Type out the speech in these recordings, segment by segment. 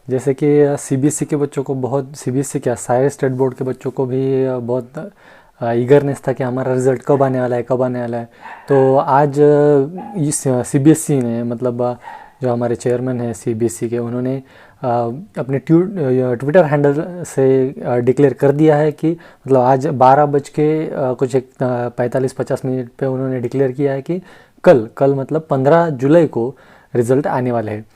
जैसे कि सीबीएसई के बच्चों को बहुत, सीबीएसई क्या, सारे स्टेट बोर्ड के बच्चों को भी बहुत ईगरनेस था कि हमारा रिज़ल्ट कब आने वाला है, कब आने वाला है। तो आज इस सीबीएसई ने, मतलब जो हमारे चेयरमैन हैं सीबीएसई के, उन्होंने अपने ट्विटर हैंडल से डिक्लेयर कर दिया है कि, मतलब आज 12 बज के कुछ एक 45-50 मिनट पे उन्होंने डिक्लेयर किया है कि कल कल मतलब 15 जुलाई को रिज़ल्ट आने वाले हैं।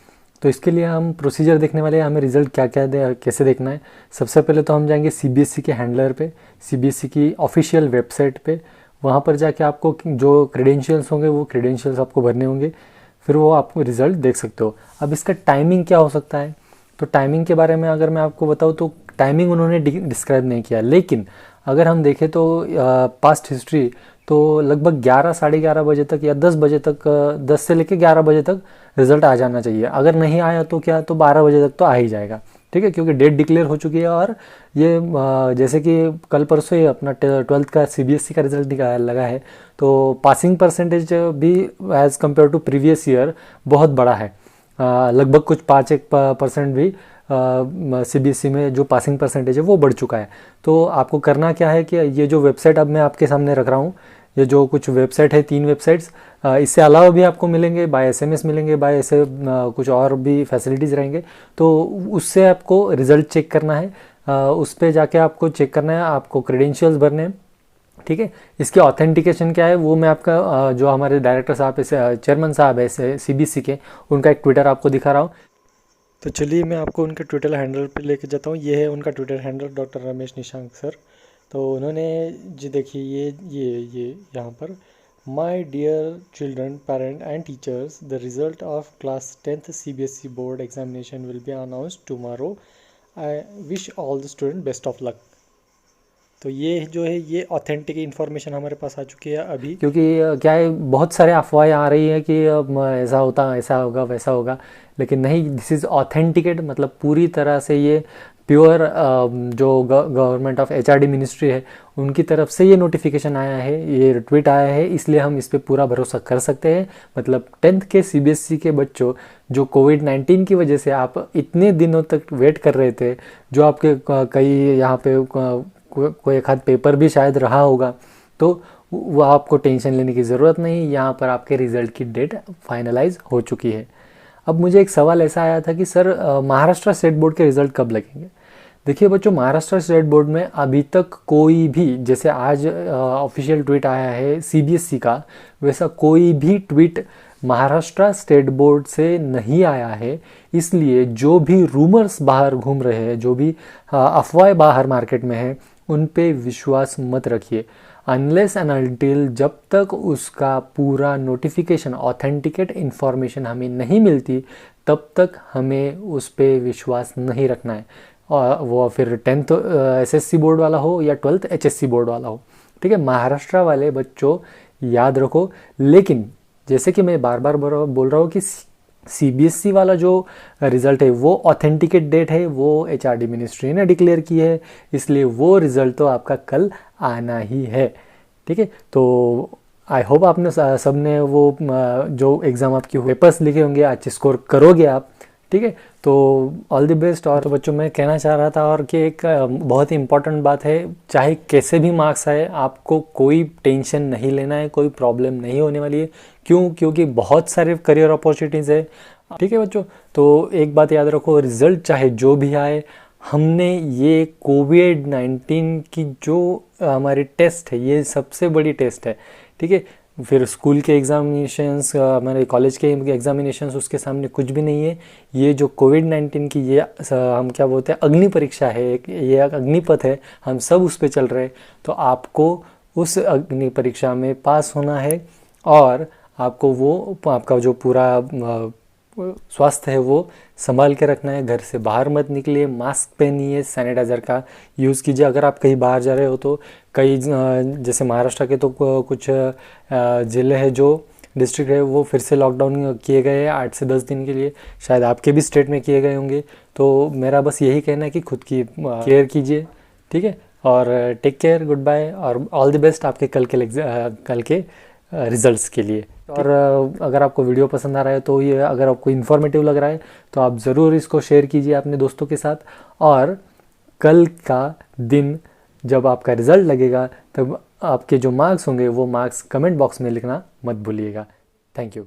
तो इसके लिए हम प्रोसीजर देखने वाले हैं, हमें रिज़ल्ट क्या क्या कैसे देखना है। सबसे पहले तो हम जाएंगे सीबीएसई के हैंडलर पे, सीबीएसई की ऑफिशियल वेबसाइट पे। वहाँ पर जाके आपको जो क्रेडेंशियल्स होंगे वो क्रेडेंशियल्स आपको भरने होंगे, फिर वो आपको रिज़ल्ट देख सकते हो। अब इसका टाइमिंग क्या हो सकता है, तो टाइमिंग के बारे में अगर मैं आपको बताऊँ तो टाइमिंग उन्होंने डिस्क्राइब नहीं किया, लेकिन अगर हम देखें तो पास्ट हिस्ट्री तो लगभग 11 साढ़े 11 बजे तक या 10 बजे तक, 10 से लेकर 11 बजे तक रिज़ल्ट आ जाना चाहिए। अगर नहीं आया तो क्या, तो 12 बजे तक तो आ ही जाएगा, ठीक है, क्योंकि डेट डिक्लेयर हो चुकी है। और ये जैसे कि कल परसों ही अपना 12th का सीबीएसई का रिज़ल्ट लगा है, तो पासिंग परसेंटेज भी as compared to previous year बहुत बड़ा है। लगभग कुछ 5-1% भी सीबीएसई में जो पासिंग परसेंटेज है वो बढ़ चुका है। तो आपको करना क्या है कि ये जो वेबसाइट अब मैं आपके सामने रख रहा हूँ, ये जो कुछ वेबसाइट है, 3 वेबसाइट्स, इससे अलावा भी आपको मिलेंगे, बाय एसएमएस मिलेंगे, बाय ऐसे कुछ और भी फैसिलिटीज़ रहेंगे। तो उससे आपको रिज़ल्ट चेक करना है, उस पर जाके आपको चेक करना है, आपको क्रेडेंशियल्स भरने हैं, ठीक है। इसकी ऑथेंटिकेशन क्या है वो मैं आपका जो हमारे डायरेक्टर साहब है, चेयरमैन साहब है सीबीएसई के, उनका एक ट्विटर आपको दिखा रहा हूँ। तो चलिए मैं आपको उनके ट्विटर हैंडल पे लेके जाता हूँ। ये है उनका Twitter handle, doctor Ramesh Nishank sir. तो उन्होंने जी देखिए ये यहाँ पर, my dear children, parent and teachers, the result of class 10th CBSE board examination will be announced tomorrow. I wish all the student best of luck. तो ये जो है ये ऑथेंटिक इन्फॉर्मेशन हमारे पास आ चुकी है अभी, क्योंकि क्या है, बहुत सारे अफवाहें आ रही हैं कि ऐसा होता, ऐसा होगा, वैसा होगा, लेकिन नहीं, दिस इज़ ऑथेंटिकेट, मतलब पूरी तरह से ये प्योर जो गवर्नमेंट ऑफ एचआरडी मिनिस्ट्री है उनकी तरफ से ये नोटिफिकेशन आया है, ये ट्वीट आया है, इसलिए हम इस पे पूरा भरोसा कर सकते हैं। मतलब 10th के सीबीएसई के बच्चों, जो कोविड-19 की वजह से आप इतने दिनों तक वेट कर रहे थे, जो आपके कई यहाँ पे कोई एक आध पेपर भी शायद रहा होगा, तो वो आपको टेंशन लेने की ज़रूरत नहीं, यहाँ पर आपके रिज़ल्ट की डेट फाइनलाइज हो चुकी है। अब मुझे एक सवाल ऐसा आया था कि सर महाराष्ट्र स्टेट बोर्ड के रिज़ल्ट कब लगेंगे। देखिए बच्चों, महाराष्ट्र स्टेट बोर्ड में अभी तक कोई भी, जैसे आज ऑफिशियल ट्वीट आया है सीबीएसई का, वैसा कोई भी ट्वीट महाराष्ट्र स्टेट बोर्ड से नहीं आया है। इसलिए जो भी रूमर्स बाहर घूम रहे हैं, जो भी अफवाहें बाहर मार्केट में हैं, उन पे विश्वास मत रखिए। अनलेस एंड अनटिल जब तक उसका पूरा नोटिफिकेशन, ऑथेंटिकेट इन्फॉर्मेशन हमें नहीं मिलती, तब तक हमें उस पर विश्वास नहीं रखना है। और वो फिर 10th एसएससी बोर्ड वाला हो या 12th एचएससी बोर्ड वाला हो, ठीक है। महाराष्ट्र वाले बच्चों याद रखो, लेकिन जैसे कि मैं बार बार बोल रहा हूँ कि सीबीएसई वाला जो रिज़ल्ट है वो ऑथेंटिकेट डेट है, वो एचआरडी मिनिस्ट्री ने डिक्लेयर की है, इसलिए वो रिज़ल्ट तो आपका कल आना ही है, ठीक है। तो आई होप आपने सब ने वो जो एग्ज़ाम आपकी पेपर्स लिखे होंगे, अच्छे स्कोर करोगे आप, ठीक है। तो ऑल द बेस्ट। और तो बच्चों मैं कहना चाह रहा था और कि एक बहुत ही इम्पॉर्टेंट बात है, चाहे कैसे भी मार्क्स आए आपको कोई टेंशन नहीं लेना है, कोई प्रॉब्लम नहीं होने वाली है। क्यों? क्योंकि बहुत सारे करियर अपॉर्चुनिटीज़ है, ठीक है बच्चों। तो एक बात याद रखो, रिज़ल्ट चाहे जो भी आए, हमने ये कोविड-19 की जो हमारी टेस्ट है, ये सबसे बड़ी टेस्ट है, ठीक है। फिर स्कूल के एग्ज़ामिनेशंस, हमारे कॉलेज के एग्ज़ामिनेशंस, उसके सामने कुछ भी नहीं है। ये जो कोविड-19 की ये हम क्या बोलते हैं, अग्नि परीक्षा है, ये अग्निपथ है, हम सब उस पर चल रहे हैं। तो आपको उस अग्नि परीक्षा में पास होना है, और आपको वो आपका जो पूरा स्वास्थ्य है वो संभाल के रखना है। घर से बाहर मत निकलिए, मास्क पहनिए, सैनिटाइज़र का यूज़ कीजिए। अगर आप कहीं बाहर जा रहे हो तो कई जैसे महाराष्ट्र के तो कुछ ज़िले हैं, जो डिस्ट्रिक्ट है, वो फिर से लॉकडाउन किए गए हैं 8 से 10 दिन के लिए। शायद आपके भी स्टेट में किए गए होंगे। तो मेरा बस यही कहना है कि खुद की केयर कीजिए, ठीक है। और टेक केयर, गुड बाय, और ऑल द बेस्ट आपके कल के रिजल्ट्स के लिए। और अगर आपको वीडियो पसंद आ रहा है तो ये, अगर आपको इन्फॉर्मेटिव लग रहा है तो आप ज़रूर इसको शेयर कीजिए अपने दोस्तों के साथ। और कल का दिन जब आपका रिज़ल्ट लगेगा तब आपके जो मार्क्स होंगे वो मार्क्स कमेंट बॉक्स में लिखना मत भूलिएगा। Thank you.